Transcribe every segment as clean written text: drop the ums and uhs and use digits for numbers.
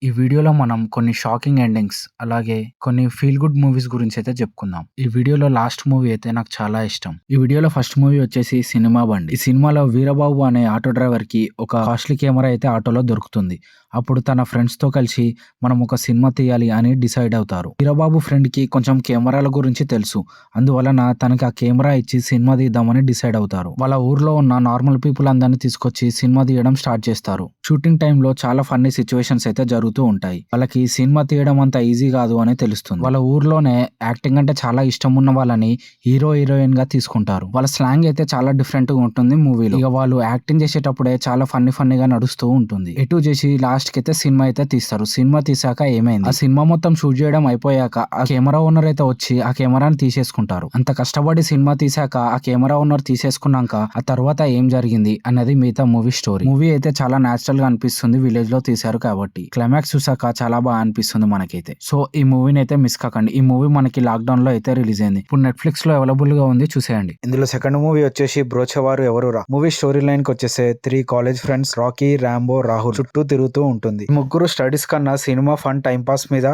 ఈ వీడియోలో మనం కొన్ని షాకింగ్ ఎండింగ్స్ అలాగే కొన్ని ఫీల్ గుడ్ మూవీస్ గురించి అయితే చెప్పుకుందాం. ఈ వీడియోలో లాస్ట్ మూవీ అయితే నాకు చాలా ఇష్టం. ఈ వీడియోలో ఫస్ట్ మూవీ వచ్చేసి సినిమా బండి. ఈ సినిమాలో వీరబాబు అనే ఆటో డ్రైవర్ కి ఒక కాస్ట్లీ కెమెరా అయితే ఆటోలో దొరుకుతుంది. అప్పుడు తన ఫ్రెండ్స్ తో కలిసి మనం ఒక సినిమా తీయాలి అని డిసైడ్ అవుతారు. వీరబాబు ఫ్రెండ్ కి కొంచెం కెమెరాల గురించి తెలుసు. అందువలన తనకి ఆ కెమెరా ఇచ్చి సినిమా తీద్దామని డిసైడ్ అవుతారు. వాళ్ళ ఊర్లో ఉన్న నార్మల్ పీపుల్ అందరినీ తీసుకొచ్చి సినిమా తీయడం స్టార్ట్ చేస్తారు. షూటింగ్ టైంలో చాలా ఫన్నీ సిచ్యువేషన్స్ అయితే జరుగుతూ ఉంటాయి. వాళ్ళకి సినిమా తీయడం అంత ఈజీ కాదు అని తెలుస్తుంది. వాళ్ళ ఊర్లోనే యాక్టింగ్ అంటే చాలా ఇష్టం ఉన్న వాళ్ళని హీరో హీరోయిన్ గా తీసుకుంటారు. వాళ్ళ స్లాంగ్ అయితే చాలా డిఫరెంట్ గా ఉంటుంది మూవీలో. ఇక వాళ్ళు యాక్టింగ్ చేసేటప్పుడే చాలా ఫన్నీగా నడుస్తూ ఉంటుంది. ఎటు చేసి లాస్ట్ కి అయితే సినిమా అయితే తీస్తారు. సినిమా తీసాక ఏమైంది, ఆ సినిమా మొత్తం షూట్ చేయడం అయిపోయాక ఆ కెమెరా ఓనర్ అయితే వచ్చి ఆ కెమెరాని తీసేసుకుంటారు. అంత కష్టపడి సినిమా తీసాక ఆ కెమెరా ఓనర్ తీసేసుకున్నాక ఆ తర్వాత ఏం జరిగింది అన్నది మిగతా మూవీ స్టోరీ. మూవీ అయితే చాలా నేచురల్ గా అనిపిస్తుంది, విలేజ్ లో తీశారు కాబట్టి. క్లైమాక్స్ చూసాక చాలా బాగా అనిపిస్తుంది మనకైతే. సో ఈ మూవీని అయితే మిస్ కాకండి. ఈ మూవీ మనకి లాక్డౌన్ లో అయితే రిలీజ్ అయింది. ఇప్పుడు నెట్ఫ్లిక్స్ లో అవైలబుల్ గా ఉంది, చూసేయండి. ఇందులో సెకండ్ మూవీ వచ్చేసి బ్రోచేవారు ఎవరురా. మూవీ స్టోరీ లైన్ కి వచ్చేసే 3 college friends Rocky, Rambo, Rahul చుట్టూ తిరుగుతూ ఉంటుంది. ఈ ముగ్గురు స్టడీస్ కన్నా సినిమా ఫన్ టైం పాస్ మీద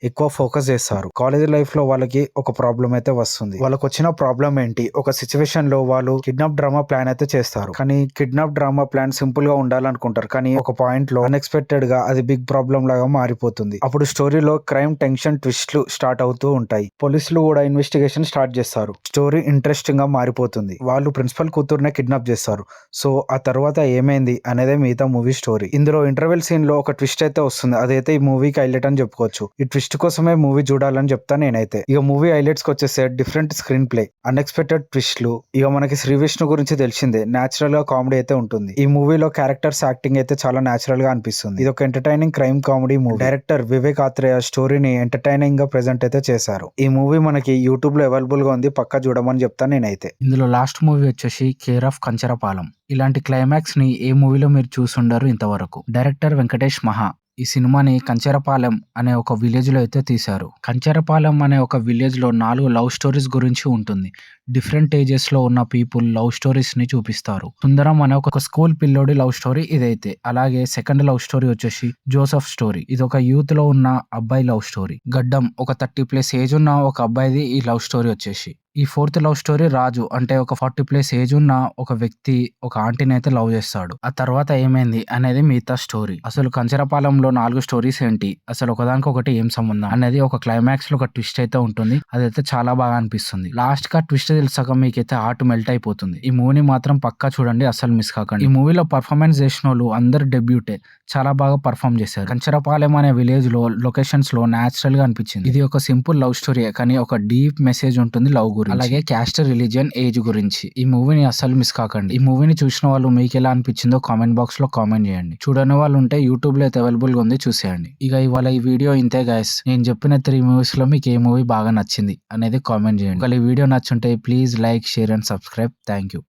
ఎక్కువ ఫోకస్ చేస్తారు. కాలేజ్ లైఫ్ లో వాళ్ళకి ఒక ప్రాబ్లం అయితే వస్తుంది. వాళ్ళకి వచ్చిన ప్రాబ్లం ఏంటి, ఒక సిచ్యువేషన్ లో వాళ్ళు కిడ్నాప్ డ్రామా ప్లాన్ అయితే చేస్తారు. కానీ కిడ్నాప్ డ్రామా ప్లాన్ సింపుల్ గా ఉండాలనుకుంటారు. కానీ ఒక పాయింట్ లో అన్ఎక్స్పెక్టెడ్ గా అది బిగ్ ప్రాబ్లం లాగా మారిపోతుంది. అప్పుడు స్టోరీలో క్రైమ్, టెన్షన్, ట్విస్ట్లు స్టార్ట్ అవుతూ ఉంటాయి. పోలీసులు కూడా ఇన్వెస్టిగేషన్ స్టార్ట్ చేస్తారు. స్టోరీ ఇంట్రెస్టింగ్ గా మారిపోతుంది. వాళ్ళు ప్రిన్సిపల్ కూతురునే కిడ్నాప్ చేస్తారు. సో ఆ తర్వాత ఏమైంది అనేదే మిగతా మూవీ స్టోరీ. ఇందులో ఇంటర్వెల్ సీన్ లో ఒక ట్విస్ట్ అయితే వస్తుంది. అదైతే ఈ మూవీకి హైలైట్ అని చెప్పుకోవచ్చు. ఈ ట్విస్ట్ కోసమే మూవీ చూడాలని చెప్తా నేనైతే. ఇక మూవీ హైలైట్స్ కి వచ్చేసే డిఫరెంట్ స్క్రీన్ ప్లే, అన్ఎక్స్పెక్టెడ్ ట్విస్ట్లు. ఇక మనకి శ్రీ విష్ణు గురించి తెలిసిందే, నేచురల్ గా కామెడీ అయితే ఉంటుంది. ఈ మూవీలో క్యారెక్టర్స్ యాక్టింగ్ అయితే చాలా నేచురల్ గా అనిపిస్తుంది. ఇది ఒక entertaining crime comedy movie. Director Vivek Athreya స్టోరీని ఎంటర్టైనింగ్ గా ప్రెజెంట్ అయితే చేశారు. ఈ మూవీ మనకి యూట్యూబ్ లో అవైలబుల్ గా ఉంది, పక్కా చూడమని చెప్తాను నేనైతే. ఇందులో లాస్ట్ మూవీ వచ్చేసి కేర్ ఆఫ్ కంచరపాలెం. ఇలాంటి క్లైమాక్స్ ని ఏ మూవీలో మీరు చూసుండరు ఇంతవరకు. డైరెక్టర్ వెంకటేష్ మహా ఈ సినిమాని కంచరపాలెం అనే ఒక విలేజ్ లో అయితే తీశారు. కంచరపాలెం అనే ఒక విలేజ్ లో 4 లవ్ స్టోరీస్ గురించి ఉంటుంది. డిఫరెంట్ ఏజెస్ లో ఉన్న పీపుల్ లవ్ స్టోరీస్ ని చూపిస్తారు. సుందరం అనే ఒక స్కూల్ పిల్లోడి లవ్ స్టోరీ ఇదైతే. అలాగే సెకండ్ లవ్ స్టోరీ వచ్చేసి జోసఫ్ స్టోరీ. ఇది ఒక యూత్ లో ఉన్న అబ్బాయి లవ్ స్టోరీ. గడ్డం ఒక 30+ ఏజ్ ఉన్న ఒక అబ్బాయిది ఈ లవ్ స్టోరీ వచ్చేసి. ఈ 4th లవ్ స్టోరీ రాజు అంటే ఒక 40+ ఏజ్ ఉన్న ఒక వ్యక్తి ఒక ఆంటీని అయితే లవ్ చేస్తాడు. ఆ తర్వాత ఏమైంది అనేది మిగతా స్టోరీ. అసలు కంచరపాలెంలో 4 స్టోరీస్ ఏంటి, అసలు ఒకదానికొకటి ఏం సంబంధం అనేది ఒక క్లైమాక్స్ లో ఒక ట్విస్ట్ అయితే ఉంటుంది. అదైతే చాలా బాగా అనిపిస్తుంది. లాస్ట్ గా ట్విస్ట్ తెలిసాక మీకైతే హార్ట్ మెల్ట్ అయిపోతుంది. ఈ మూవీని మాత్రం పక్కా చూడండి, అసలు మిస్ కాకండి. ఈ మూవీలో పర్ఫార్మెన్స్ చేసిన వాళ్ళు అందరు డెబ్యూటే, చాలా బాగా పర్ఫార్మ్ చేశారు. కంచరపాలెం అనే విలేజ్ లో లొకేషన్స్ లో నేచురల్ గా అనిపించింది. ఇది ఒక సింపుల్ లవ్ స్టోరీ కానీ ఒక డీప్ మెసేజ్ ఉంటుంది లవ్ గురించి, అలాగే క్యాస్ట్, రిలీజియన్, ఏజ్ గురించి. ఈ మూవీని అస్సలు మిస్ కాకండి. ఈ మూవీని చూసిన వాళ్ళు మీకు ఎలా అనిపించిందో కామెంట్ బాక్స్ లో కామెంట్ చేయండి. చూడని వాళ్ళు ఉంటే యూట్యూబ్ లో అయితే అవైలబుల్ గా ఉంది, చూసేయండి. ఇక ఇవాళ ఈ వీడియో ఇంతే గైస్. నేను చెప్పిన 3 మూవీస్ లో మీకు ఏ మూవీ బాగా నచ్చింది అనేది కామెంట్ చేయండి. ఒకవేళ ఈ వీడియో నచ్చుంటే please like, share and subscribe. Thank you.